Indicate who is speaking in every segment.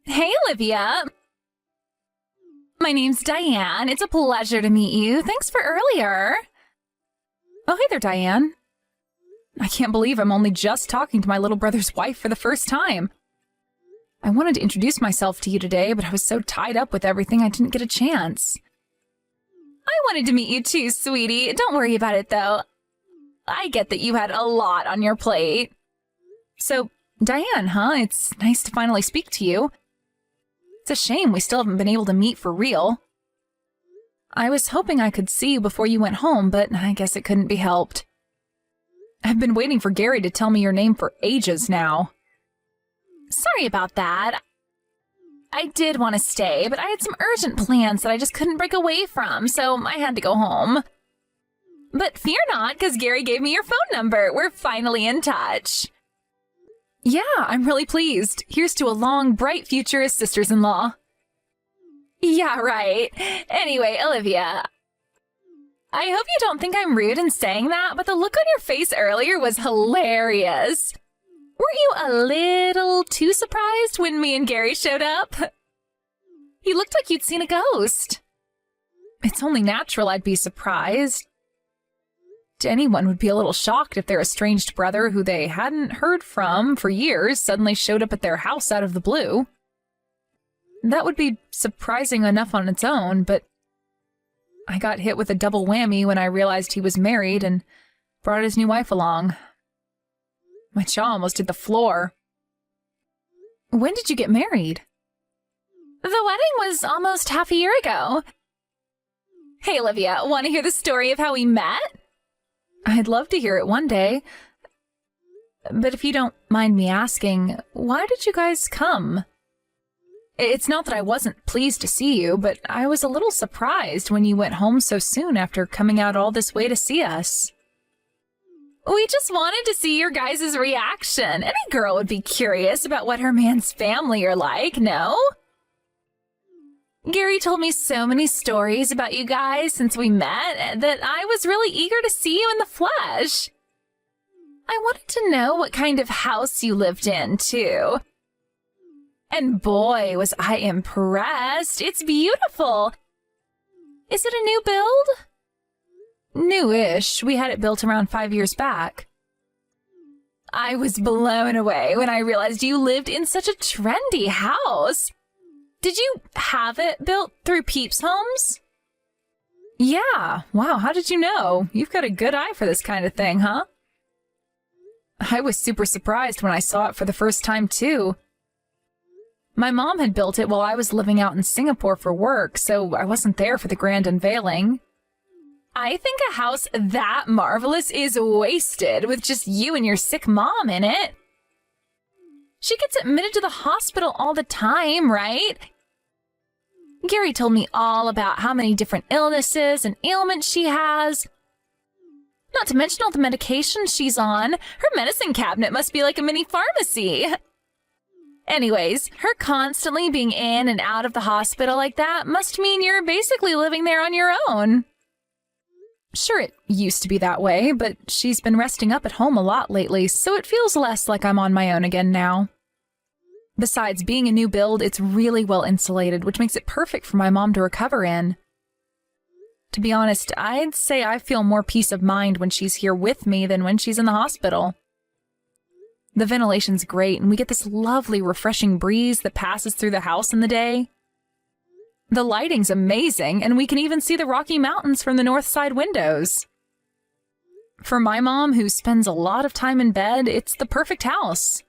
Speaker 1: Hey, Olivia. My name's Diane. It's a pleasure to meet you. Thanks for earlier. Oh, hey there, Diane. I can't believe I'm only just talking to my little brother's wife for the first time. I wanted to introduce myself to you today, but I was so tied up with everything I didn't get a chance. I wanted to meet you too, sweetie. Don't worry about it, though. I get that you had a lot on your plate. So, Diane, huh? It's nice to finally speak to you. It's a shame we still haven't been able to meet for real. I was hoping I could see you before you went home, but I guess it couldn't be helped. I've been waiting for Gary to tell me your name for ages now. Sorry about that. I did want to stay, but I had some urgent plans that I just couldn't break away from, so I had to go home. But fear not, because Gary gave me your phone number. We're finally in touch. Yeah, I'm really pleased. Here's to a long, bright future as sisters-in-law. Yeah, right. Anyway, Olivia, I hope you don't think I'm rude in saying that, but the look on your face earlier was hilarious. Weren't you a little too surprised when me and Gary showed up? You looked like you'd seen a ghost. It's only natural I'd be surprised. Anyone would be a little shocked if their estranged brother, who they hadn't heard from for years, suddenly showed up at their house out of the blue. That would be surprising enough on its own, but I got hit with a double whammy when I realized he was married and brought his new wife along. My jaw almost hit the floor. When did you get married? The wedding was almost half a year ago. Hey, Olivia, want to hear the story of how we met? I'd love to hear it one day. But if you don't mind me asking, why did you guys come? It's not that I wasn't pleased to see you, but I was a little surprised when you went home so soon after coming out all this way to see us. We just wanted to see your guys' reaction. Any girl would be curious about what her man's family are like, no? Gary told me so many stories about you guys since we met that I was really eager to see you in the flesh. I wanted to know what kind of house you lived in, too. And boy, was I impressed. It's beautiful. Is it a new build? Newish. We had it built around 5 years back. I was blown away when I realized you lived in such a trendy house. Did you have it built through Peeps Homes? Yeah. Wow, how did you know? You've got a good eye for this kind of thing, huh? I was super surprised when I saw it for the first time, too. My mom had built it while I was living out in Singapore for work, so I wasn't there for the grand unveiling. I think a house that marvelous is wasted with just you and your sick mom in it. She gets admitted to the hospital all the time, right? Gary told me all about how many different illnesses and ailments she has. Not to mention all the medications she's on. Her medicine cabinet must be like a mini pharmacy. Anyways, her constantly being in and out of the hospital like that must mean you're basically living there on your own. Sure, it used to be that way, but she's been resting up at home a lot lately, so it feels less like I'm on my own again now. Besides, being a new build, it's really well insulated, which makes it perfect for my mom to recover in. To be honest, I'd say I feel more peace of mind when she's here with me than when she's in the hospital. The ventilation's great, and we get this lovely, refreshing breeze that passes through the house in the day. The lighting's amazing, and we can even see the Rocky Mountains from the north side windows. For my mom, who spends a lot of time in bed, it's the perfect house.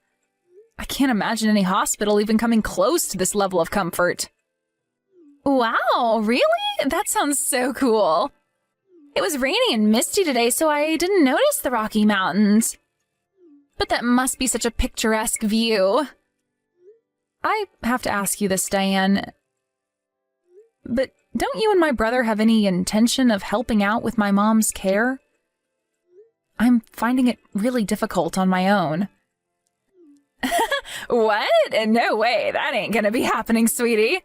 Speaker 1: I can't imagine any hospital even coming close to this level of comfort. Wow, really? That sounds so cool. It was rainy and misty today, so I didn't notice the Rocky Mountains. But that must be such a picturesque view. I have to ask you this, Diane. But don't you and my brother have any intention of helping out with my mom's care? I'm finding it really difficult on my own. What? No way, that ain't gonna be happening, sweetie.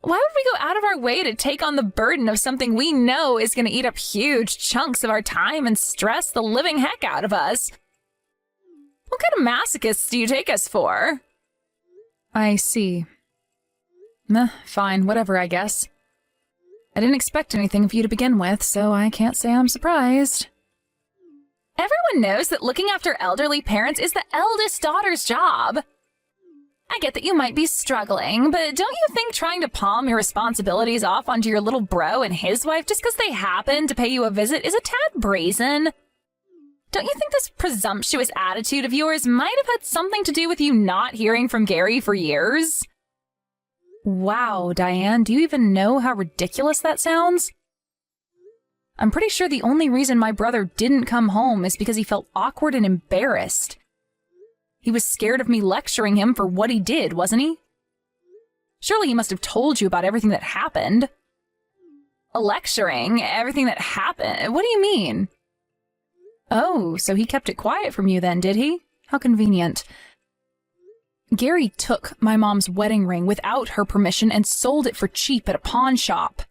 Speaker 1: Why would we go out of our way to take on the burden of something we know is gonna eat up huge chunks of our time and stress the living heck out of us? What kind of masochists do you take us for? I see. Fine, whatever, I guess. I didn't expect anything of you to begin with, so I can't say I'm surprised. Everyone knows that looking after elderly parents is the eldest daughter's job. I get that you might be struggling, but don't you think trying to palm your responsibilities off onto your little bro and his wife just because they happen to pay you a visit is a tad brazen? Don't you think this presumptuous attitude of yours might have had something to do with you not hearing from Gary for years? Wow, Diane, do you even know how ridiculous that sounds? I'm pretty sure the only reason my brother didn't come home is because he felt awkward and embarrassed. He was scared of me lecturing him for what he did, wasn't he? Surely he must have told you about everything that happened. Lecturing? Everything that happened? What do you mean? Oh, so he kept it quiet from you then, did he? How convenient. Gary took my mom's wedding ring without her permission and sold it for cheap at a pawn shop.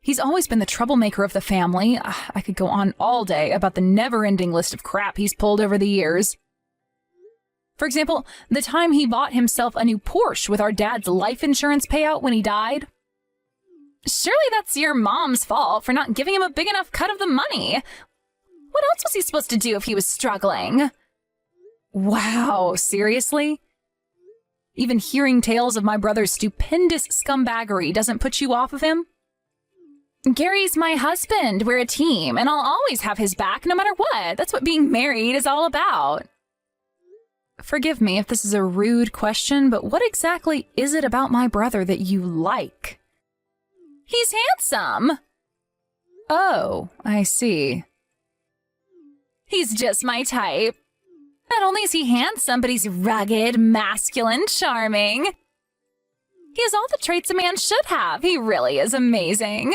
Speaker 1: He's always been the troublemaker of the family. I could go on all day about the never-ending list of crap he's pulled over the years. For example, the time he bought himself a new Porsche with our dad's life insurance payout when he died. Surely that's your mom's fault for not giving him a big enough cut of the money. What else was he supposed to do if he was struggling? Wow, seriously? Even hearing tales of my brother's stupendous scumbaggery doesn't put you off of him? Gary's my husband. We're a team, and I'll always have his back no matter what. That's what being married is all about. Forgive me if this is a rude question, but what exactly is it about my brother that you like? He's handsome. Oh, I see. He's just my type. Not only is he handsome, but he's rugged, masculine, charming. He has all the traits a man should have. He really is amazing.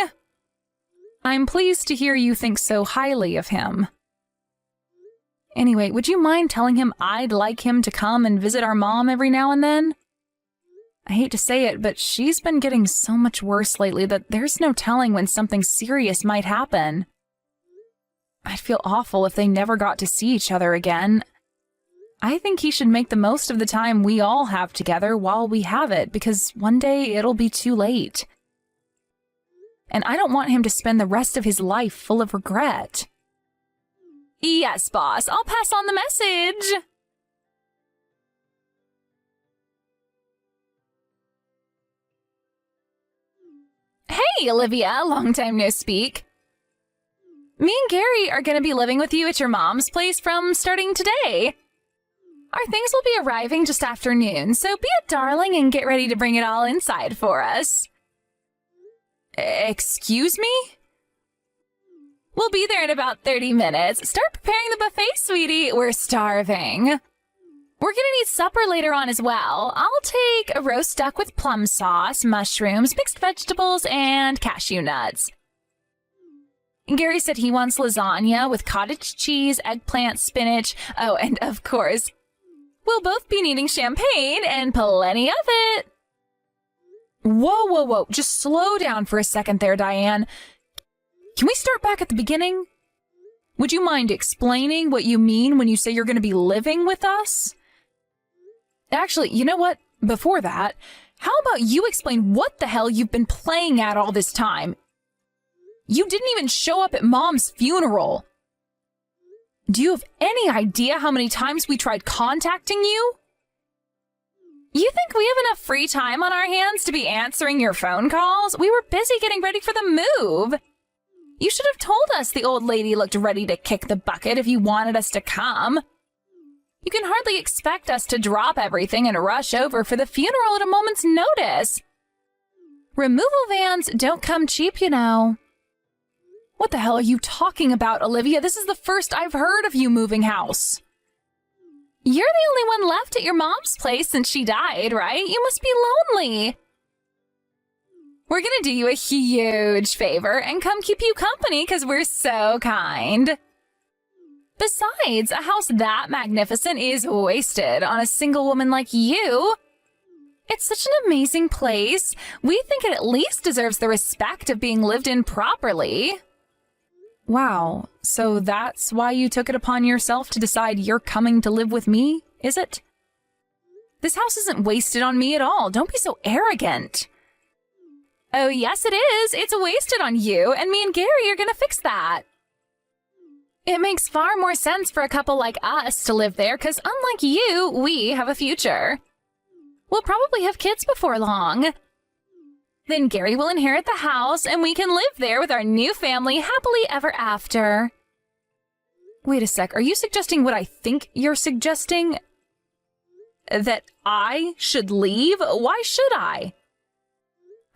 Speaker 1: I'm pleased to hear you think so highly of him. Anyway, would you mind telling him I'd like him to come and visit our mom every now and then? I hate to say it, but she's been getting so much worse lately that there's no telling when something serious might happen. I'd feel awful if they never got to see each other again. I think he should make the most of the time we all have together while we have it, because one day it'll be too late. And I don't want him to spend the rest of his life full of regret. Yes, boss, I'll pass on the message. Hey, Olivia, long time no speak. Me and Gary are going to be living with you at your mom's place from starting today. Our things will be arriving just after noon, so be a darling and get ready to bring it all inside for us. Excuse me? We'll be there in about 30 minutes. Start preparing the buffet, sweetie. We're starving. We're gonna need supper later on as well. I'll take a roast duck with plum sauce, mushrooms, mixed vegetables, and cashew nuts. Gary said he wants lasagna with cottage cheese, eggplant, spinach. Oh, and of course, we'll both be needing champagne and plenty of it. Whoa, whoa, whoa. Just slow down for a second there, Diane. Can we start back at the beginning? Would you mind explaining what you mean when you say you're going to be living with us? Actually, you know what? Before that, how about you explain what the hell you've been playing at all this time? You didn't even show up at Mom's funeral. Do you have any idea how many times we tried contacting you? You think we have enough free time on our hands to be answering your phone calls? We were busy getting ready for the move. You should have told us the old lady looked ready to kick the bucket if you wanted us to come. You can hardly expect us to drop everything and rush over for the funeral at a moment's notice. Removal vans don't come cheap, you know. What the hell are you talking about, Olivia? This is the first I've heard of you moving house. You're the only one left at your mom's place since she died, right? You must be lonely. We're gonna do you a huge favor and come keep you company because we're so kind. Besides, a house that magnificent is wasted on a single woman like you. It's such an amazing place. We think it at least deserves the respect of being lived in properly. Wow, so that's why you took it upon yourself to decide you're coming to live with me, is it? This house isn't wasted on me at all. Don't be so arrogant. Oh, yes, it is. It's wasted on you, and me and Gary are gonna fix that. It makes far more sense for a couple like us to live there, because unlike you, we have a future. We'll probably have kids before long. Then Gary will inherit the house, and we can live there with our new family happily ever after. Wait a sec, are you suggesting what I think you're suggesting? That I should leave? Why should I?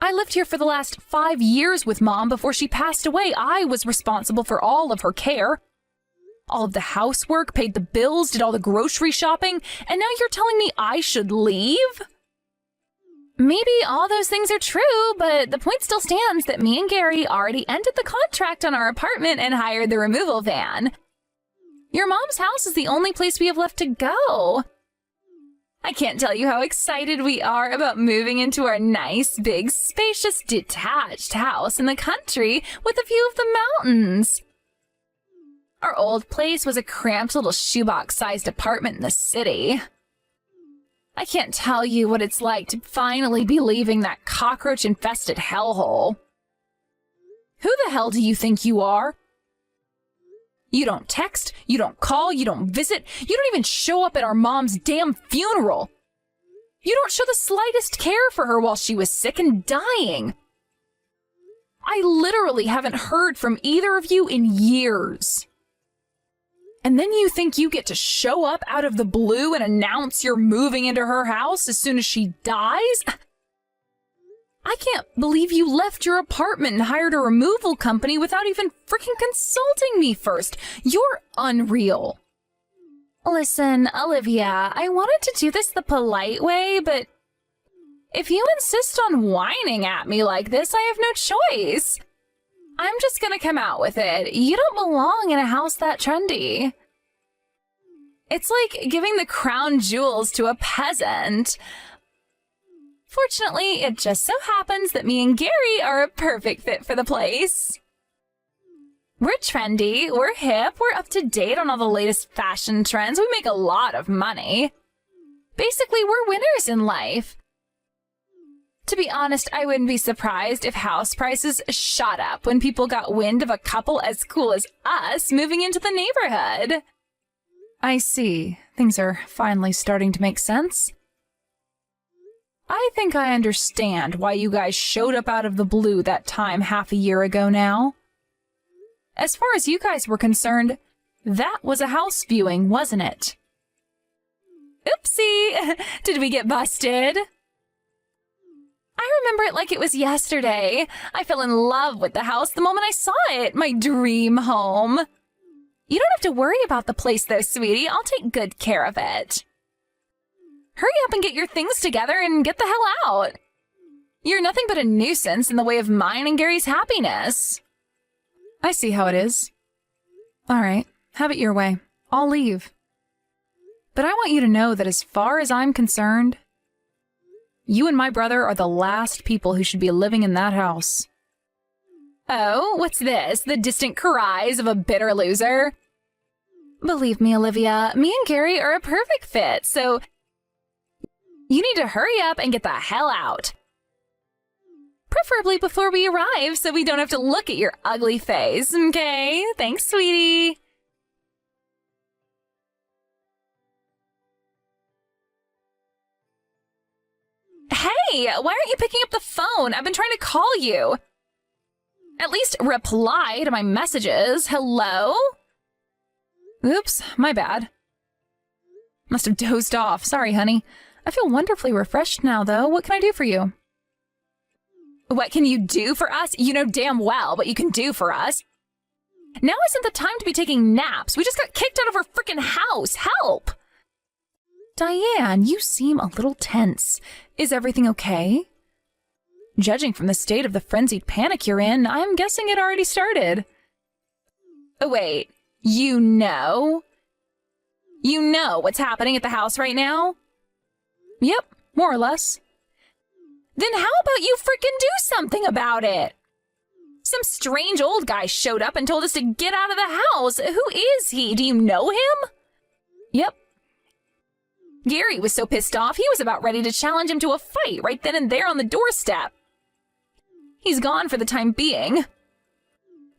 Speaker 1: I lived here for the last 5 years with Mom before she passed away. I was responsible for all of her care. All of the housework, paid the bills, did all the grocery shopping, and now you're telling me I should leave? Maybe all those things are true, but the point still stands that me and Gary already ended the contract on our apartment and hired the removal van. Your mom's house is the only place we have left to go. I can't tell you how excited we are about moving into our nice, big, spacious, detached house in the country with a view of the mountains. Our old place was a cramped little shoebox-sized apartment in the city. I can't tell you what it's like to finally be leaving that cockroach-infested hellhole. Who the hell do you think you are? You don't text, you don't call, you don't visit, you don't even show up at our mom's damn funeral. You don't show the slightest care for her while she was sick and dying. I literally haven't heard from either of you in years. And then you think you get to show up out of the blue and announce you're moving into her house as soon as she dies? I can't believe you left your apartment and hired a removal company without even freaking consulting me first. You're unreal. Listen, Olivia, I wanted to do this the polite way, but if you insist on whining at me like this, I have no choice. I'm just gonna come out with it. You don't belong in a house that trendy. It's like giving the crown jewels to a peasant. Fortunately, it just so happens that me and Gary are a perfect fit for the place. We're trendy, we're hip, we're up to date on all the latest fashion trends, we make a lot of money. Basically, we're winners in life. To be honest, I wouldn't be surprised if house prices shot up when people got wind of a couple as cool as us moving into the neighborhood. I see. Things are finally starting to make sense. I think I understand why you guys showed up out of the blue that time half a year ago now. As far as you guys were concerned, that was a house viewing, wasn't it? Oopsie! Did we get busted? I remember it like it was yesterday. I fell in love with the house the moment I saw it, my dream home. You don't have to worry about the place though, sweetie. I'll take good care of it. Hurry up and get your things together and get the hell out. You're nothing but a nuisance in the way of mine and Gary's happiness. I see how it is. All right, have it your way. I'll leave. But I want you to know that as far as I'm concerned, you and my brother are the last people who should be living in that house. Oh, what's this? The distant cries of a bitter loser? Believe me, Olivia, me and Gary are a perfect fit, so you need to hurry up and get the hell out. Preferably before we arrive so we don't have to look at your ugly face, okay? Thanks, sweetie. Hey, why aren't you picking up the phone? I've been trying to call you. At least reply to my messages. Hello? Oops, my bad. Must have dozed off. Sorry, honey. I feel wonderfully refreshed now, though. What can I do for you? What can you do for us? You know damn well what you can do for us. Now isn't the time to be taking naps. We just got kicked out of our frickin' house. Help! Diane, you seem a little tense. Is everything okay? Judging from the state of the frenzied panic you're in, I'm guessing it already started. Oh, wait, you know? You know what's happening at the house right now? Yep, more or less. Then how about you frickin' do something about it? Some strange old guy showed up and told us to get out of the house. Who is he? Do you know him? Yep. Gary was so pissed off, he was about ready to challenge him to a fight right then and there on the doorstep. He's gone for the time being.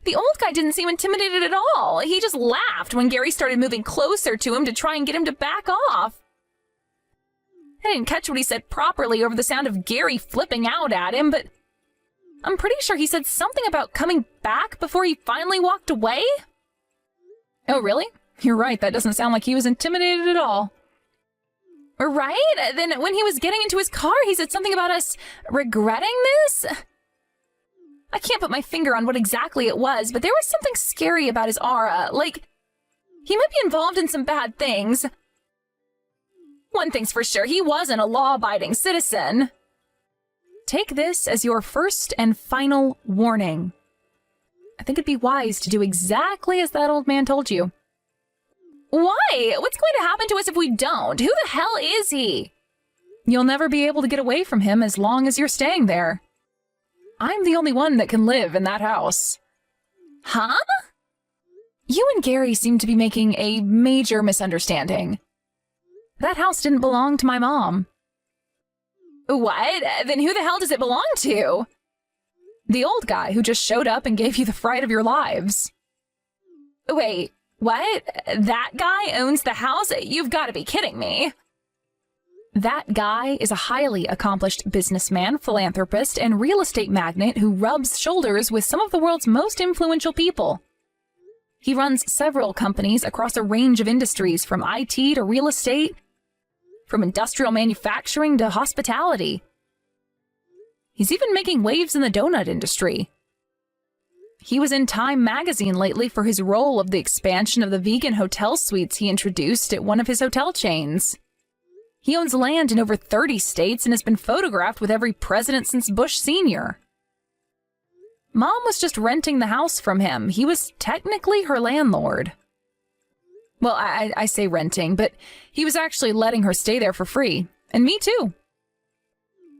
Speaker 1: The old guy didn't seem intimidated at all. He just laughed when Gary started moving closer to him to try and get him to back off. I didn't catch what he said properly over the sound of Gary flipping out at him, but I'm pretty sure he said something about coming back before he finally walked away. Oh, really? You're right, that doesn't sound like he was intimidated at all. Right? Then when he was getting into his car, he said something about us regretting this? I can't put my finger on what exactly it was, but there was something scary about his aura, like he might be involved in some bad things. One thing's for sure, he wasn't a law-abiding citizen. Take this as your first and final warning. I think it'd be wise to do exactly as that old man told you. Why? What's going to happen to us if we don't? Who the hell is he? You'll never be able to get away from him as long as you're staying there. I'm the only one that can live in that house. Huh? You and Gary seem to be making a major misunderstanding. That house didn't belong to my mom. What? Then who the hell does it belong to? The old guy who just showed up and gave you the fright of your lives. Wait, what? That guy owns the house? You've got to be kidding me. That guy is a highly accomplished businessman, philanthropist, and real estate magnate who rubs shoulders with some of the world's most influential people. He runs several companies across a range of industries, from IT to real estate, from industrial manufacturing to hospitality. He's even making waves in the donut industry. He was in Time magazine lately for his role of the expansion of the vegan hotel suites he introduced at one of his hotel chains. He owns land in over 30 states and has been photographed with every president since Bush Sr. Mom was just renting the house from him. He was technically her landlord. Well, I say renting, but he was actually letting her stay there for free. And me too.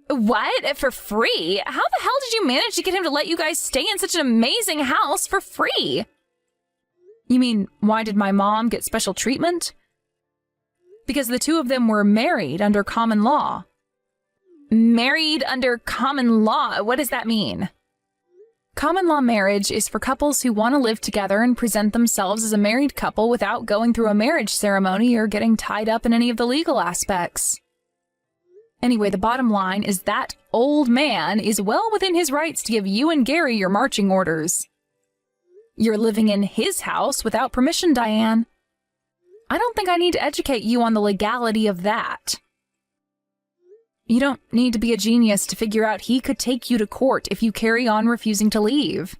Speaker 1: What? For free? How the hell did you manage to get him to let you guys stay in such an amazing house for free? You mean, why did my mom get special treatment? Because the two of them were married under common law. Married under common law? What does that mean? Common law marriage is for couples who want to live together and present themselves as a married couple without going through a marriage ceremony or getting tied up in any of the legal aspects. Anyway, the bottom line is that old man is well within his rights to give you and Gary your marching orders. You're living in his house without permission, Diane. I don't think I need to educate you on the legality of that. You don't need to be a genius to figure out he could take you to court if you carry on refusing to leave.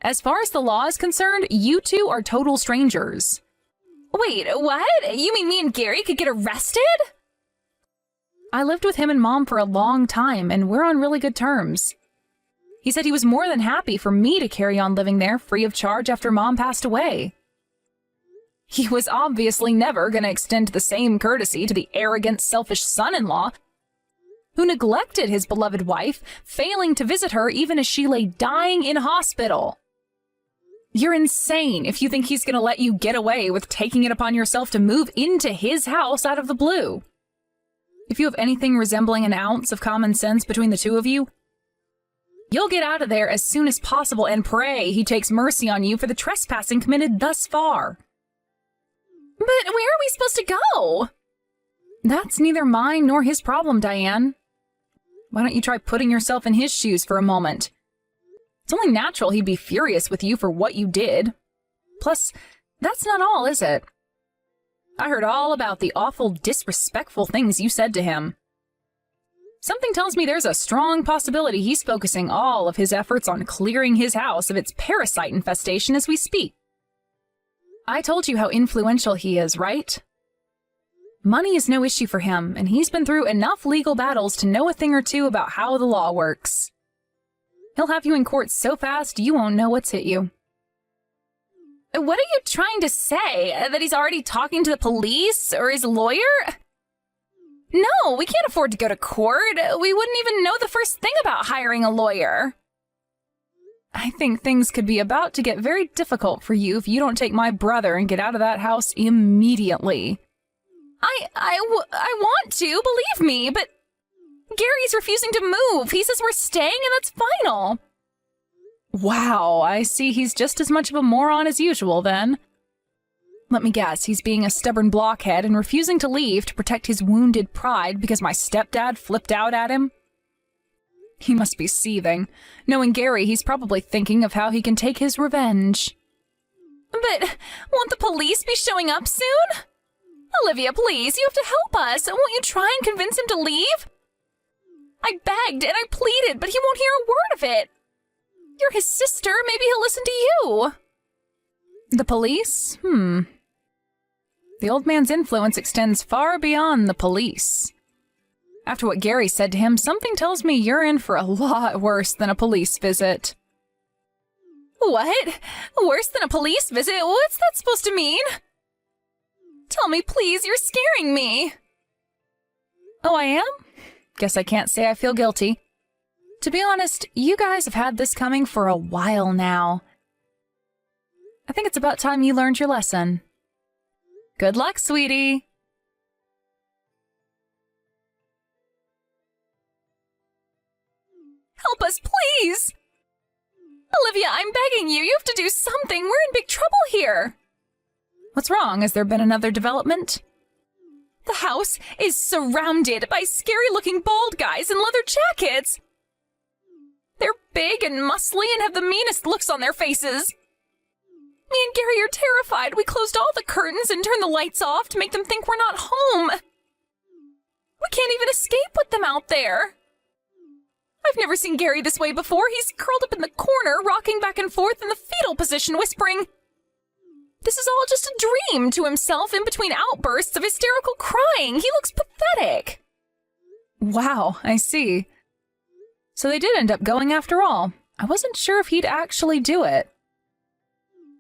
Speaker 1: As far as the law is concerned, you two are total strangers. Wait, what? You mean me and Gary could get arrested? I lived with him and Mom for a long time, and we're on really good terms. He said he was more than happy for me to carry on living there free of charge after Mom passed away. He was obviously never going to extend the same courtesy to the arrogant, selfish son-in-law who neglected his beloved wife, failing to visit her even as she lay dying in hospital. You're insane if you think he's going to let you get away with taking it upon yourself to move into his house out of the blue. If you have anything resembling an ounce of common sense between the two of you, you'll get out of there as soon as possible and pray he takes mercy on you for the trespassing committed thus far. But where are we supposed to go? That's neither mine nor his problem, Diane. Why don't you try putting yourself in his shoes for a moment? It's only natural he'd be furious with you for what you did. Plus, that's not all, is it? I heard all about the awful, disrespectful things you said to him. Something tells me there's a strong possibility he's focusing all of his efforts on clearing his house of its parasite infestation as we speak. I told you how influential he is, right? Money is no issue for him, and he's been through enough legal battles to know a thing or two about how the law works. He'll have you in court so fast you won't know what's hit you. What are you trying to say? That he's already talking to the police or his lawyer? No, we can't afford to go to court. We wouldn't even know the first thing about hiring a lawyer. I think things could be about to get very difficult for you if you don't take my brother and get out of that house immediately. I want to, believe me, but Gary's refusing to move. He says we're staying and that's final. Wow, I see he's just as much of a moron as usual then. Let me guess, he's being a stubborn blockhead and refusing to leave to protect his wounded pride because my stepdad flipped out at him? He must be seething. Knowing Gary, he's probably thinking of how he can take his revenge. But won't the police be showing up soon? Olivia, please, you have to help us. Won't you try and convince him to leave? I begged and I pleaded, but he won't hear a word of it. You're his sister. Maybe he'll listen to you. The police? The old man's influence extends far beyond the police. After what Gary said to him, something tells me you're in for a lot worse than a police visit. What? Worse than a police visit? What's that supposed to mean? Tell me, please, you're scaring me. Oh, I am? Guess I can't say I feel guilty. To be honest, you guys have had this coming for a while now. I think it's about time you learned your lesson. Good luck, sweetie. Help us, please! Olivia, I'm begging you. You have to do something. We're in big trouble here. What's wrong? Has there been another development? The house is surrounded by scary-looking bald guys in leather jackets. They're big and muscly and have the meanest looks on their faces. Me and Gary are terrified. We closed all the curtains and turned the lights off to make them think we're not home. We can't even escape with them out there. I've never seen Gary this way before. He's curled up in the corner, rocking back and forth in the fetal position, whispering, "This is all just a dream," to himself in between outbursts of hysterical crying. He looks pathetic. Wow, I see. So they did end up going after all. I wasn't sure if he'd actually do it.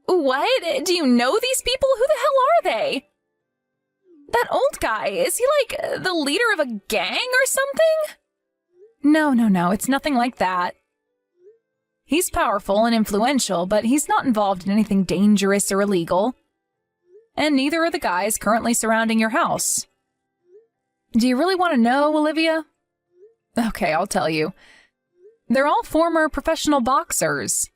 Speaker 1: What? Do you know these people? Who the hell are they? That old guy, is he like the leader of a gang or something? No, it's nothing like that. He's powerful and influential, but he's not involved in anything dangerous or illegal. And neither are the guys currently surrounding your house. Do you really want to know, Olivia? Okay, I'll tell you. They're all former professional boxers.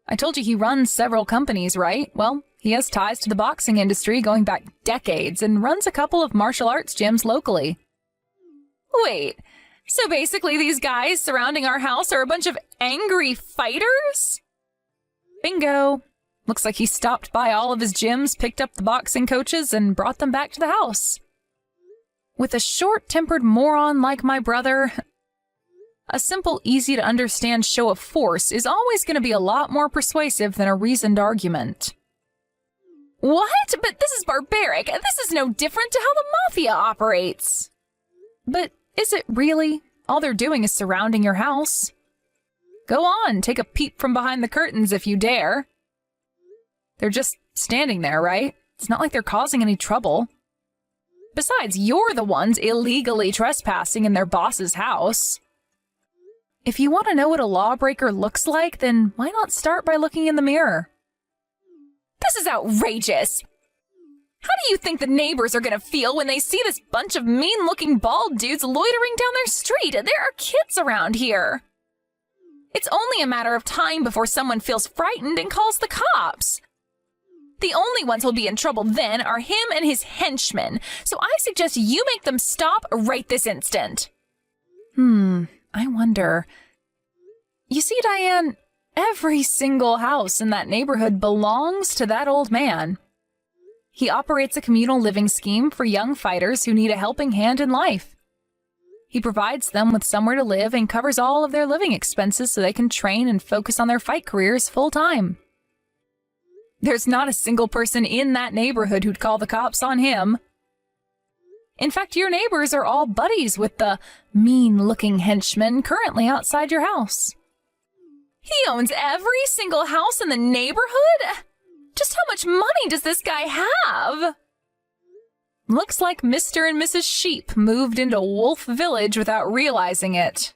Speaker 1: I told you he runs several companies, right? Well, he has ties to the boxing industry going back decades and runs a couple of martial arts gyms locally. Wait, so basically these guys surrounding our house are a bunch of angry fighters? Bingo. Looks like he stopped by all of his gyms, picked up the boxing coaches, and brought them back to the house. With a short-tempered moron like my brother, a simple, easy-to-understand show of force is always going to be a lot more persuasive than a reasoned argument. What? But this is barbaric. This is no different to how the mafia operates. But is it really? All they're doing is surrounding your house. Go on, take a peep from behind the curtains if you dare. They're just standing there, right? It's not like they're causing any trouble. Besides, you're the ones illegally trespassing in their boss's house. If you want to know what a lawbreaker looks like, then why not start by looking in the mirror? This is outrageous! How do you think the neighbors are going to feel when they see this bunch of mean-looking bald dudes loitering down their street? There are kids around here. It's only a matter of time before someone feels frightened and calls the cops. The only ones who'll be in trouble then are him and his henchmen, so I suggest you make them stop right this instant. I wonder. You see, Diane, every single house in that neighborhood belongs to that old man. He operates a communal living scheme for young fighters who need a helping hand in life. He provides them with somewhere to live and covers all of their living expenses so they can train and focus on their fight careers full-time. There's not a single person in that neighborhood who'd call the cops on him. In fact, your neighbors are all buddies with the mean-looking henchman currently outside your house. He owns every single house in the neighborhood? Just how much money does this guy have? Looks like Mr. and Mrs. Sheep moved into Wolf Village without realizing it.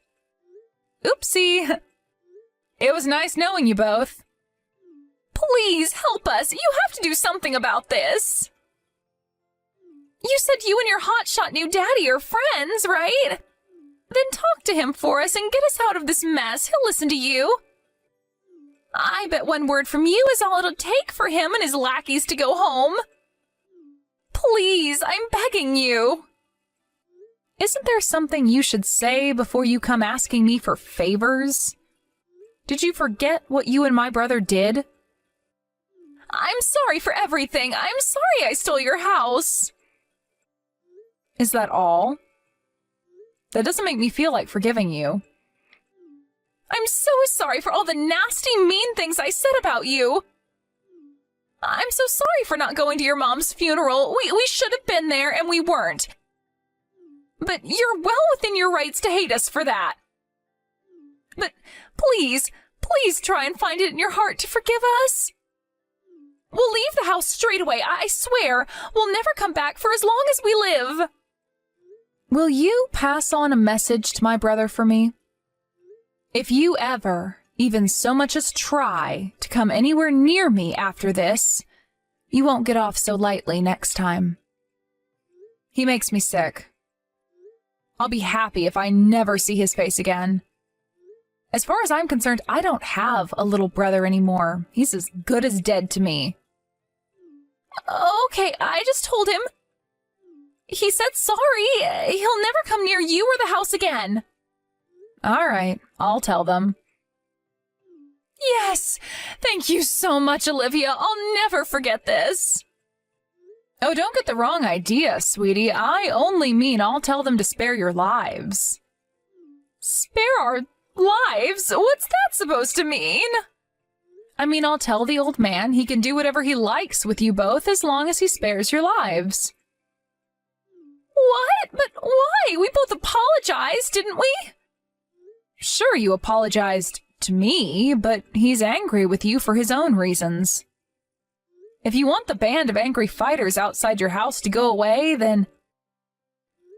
Speaker 1: Oopsie. It was nice knowing you both. Please help us. You have to do something about this. You said you and your hotshot new daddy are friends, right? Then talk to him for us and get us out of this mess. He'll listen to you. I bet one word from you is all it'll take for him and his lackeys to go home. Please, I'm begging you. Isn't there something you should say before you come asking me for favors? Did you forget what you and my brother did? I'm sorry for everything. I'm sorry I stole your house. Is that all? That doesn't make me feel like forgiving you. I'm so sorry for all the nasty, mean things I said about you. I'm so sorry for not going to your mom's funeral. We should have been there and we weren't. But you're well within your rights to hate us for that. But please try and find it in your heart to forgive us. We'll leave the house straight away, I swear. We'll never come back for as long as we live. Will you pass on a message to my brother for me? If you ever, even so much as try, to come anywhere near me after this, you won't get off so lightly next time. He makes me sick. I'll be happy if I never see his face again. As far as I'm concerned, I don't have a little brother anymore. He's as good as dead to me. Okay, I just told him. He said sorry. He'll never come near you or the house again. All right, I'll tell them. Yes, thank you so much, Olivia. I'll never forget this. Oh, don't get the wrong idea, sweetie. I only mean I'll tell them to spare your lives. Spare our lives? What's that supposed to mean? I mean, I'll tell the old man he can do whatever he likes with you both as long as he spares your lives. What? But why? We both apologized, didn't we? Sure, you apologized to me, but he's angry with you for his own reasons. If you want the band of angry fighters outside your house to go away, then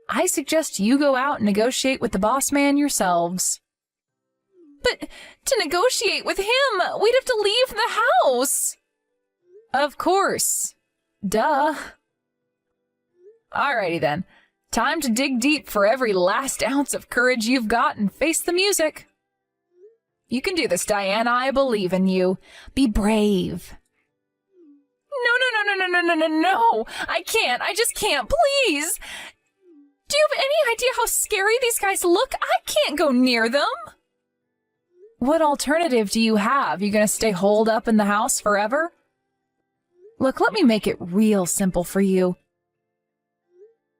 Speaker 1: I suggest you go out and negotiate with the boss man yourselves. But to negotiate with him, we'd have to leave the house. Of course. Duh. Alrighty then. Time to dig deep for every last ounce of courage you've got and face the music. You can do this, Diana. I believe in you. Be brave. No. I can't. I just can't. Please. Do you have any idea how scary these guys look? I can't go near them. What alternative do you have? You gonna stay holed up in the house forever? Look, let me make it real simple for you.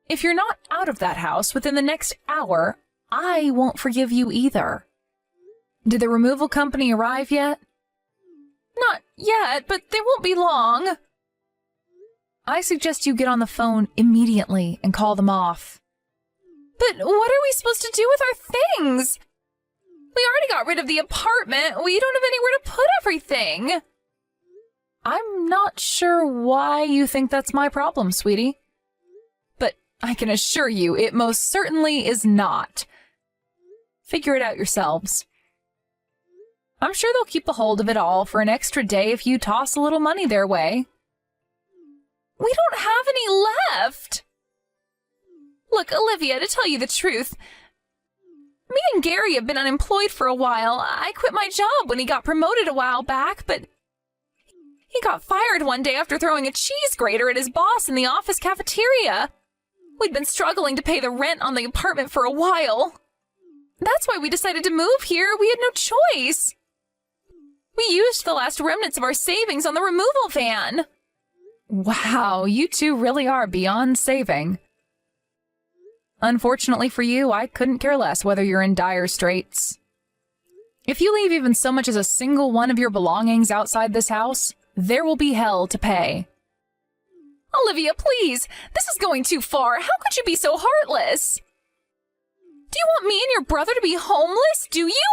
Speaker 1: If you're not out of that house within the next hour, I won't forgive you either. Did the removal company arrive yet? Not yet, but they won't be long. I suggest you get on the phone immediately and call them off. But what are we supposed to do with our things? We already got rid of the apartment. We don't have anywhere to put everything. I'm not sure why you think that's my problem, sweetie. But I can assure you it most certainly is not. Figure it out yourselves. I'm sure they'll keep a hold of it all for an extra day if you toss a little money their way. We don't have any left. Look, Olivia, to tell you the truth, me and Gary have been unemployed for a while. I quit my job when he got promoted a while back, but he got fired one day after throwing a cheese grater at his boss in the office cafeteria. We'd been struggling to pay the rent on the apartment for a while. That's why we decided to move here. We had no choice. We used the last remnants of our savings on the removal van. Wow, you two really are beyond saving. Unfortunately for you, I couldn't care less whether you're in dire straits. If you leave even so much as a single one of your belongings outside this house, there will be hell to pay. Olivia, please! This is going too far. How could you be so heartless? Do you want me and your brother to be homeless, do you?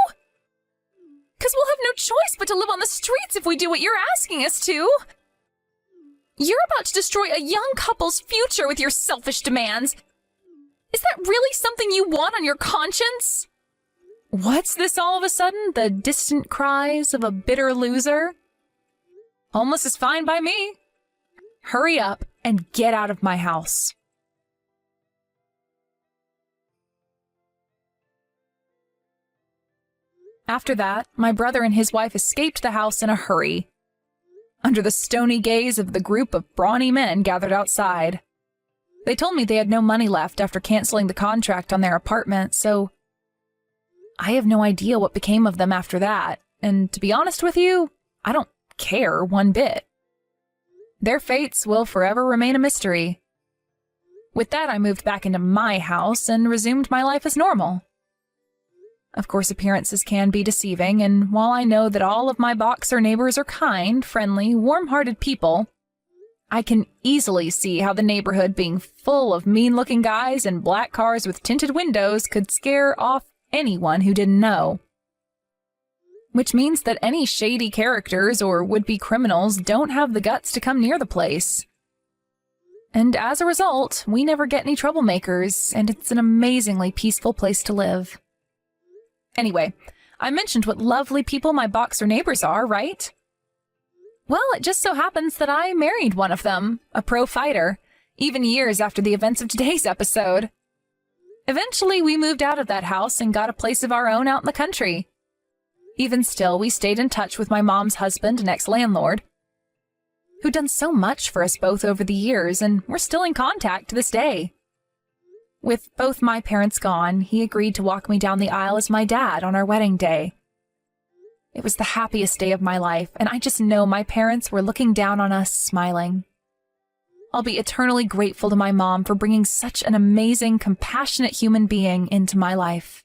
Speaker 1: 'Cause we'll have no choice but to live on the streets if we do what you're asking us to. You're about to destroy a young couple's future with your selfish demands. Is that really something you want on your conscience? What's this all of a sudden? The distant cries of a bitter loser? Homeless is fine by me. Hurry up and get out of my house. After that, my brother and his wife escaped the house in a hurry, under the stony gaze of the group of brawny men gathered outside. They told me they had no money left after canceling the contract on their apartment, so I have no idea what became of them after that, and to be honest with you, I don't care one bit. Their fates will forever remain a mystery. With that, I moved back into my house and resumed my life as normal. Of course, appearances can be deceiving, and while I know that all of my Boxer neighbors are kind, friendly, warm-hearted people, I can easily see how the neighborhood being full of mean-looking guys in black cars with tinted windows could scare off anyone who didn't know. Which means that any shady characters or would-be criminals don't have the guts to come near the place. And as a result, we never get any troublemakers, and it's an amazingly peaceful place to live. Anyway, I mentioned what lovely people my Boxer neighbors are, right? Well, it just so happens that I married one of them, a pro fighter, even years after the events of today's episode. Eventually, we moved out of that house and got a place of our own out in the country. Even still, we stayed in touch with my mom's husband and ex-landlord, who'd done so much for us both over the years, and we're still in contact to this day. With both my parents gone, he agreed to walk me down the aisle as my dad on our wedding day. It was the happiest day of my life, and I just know my parents were looking down on us, smiling. I'll be eternally grateful to my mom for bringing such an amazing, compassionate human being into my life.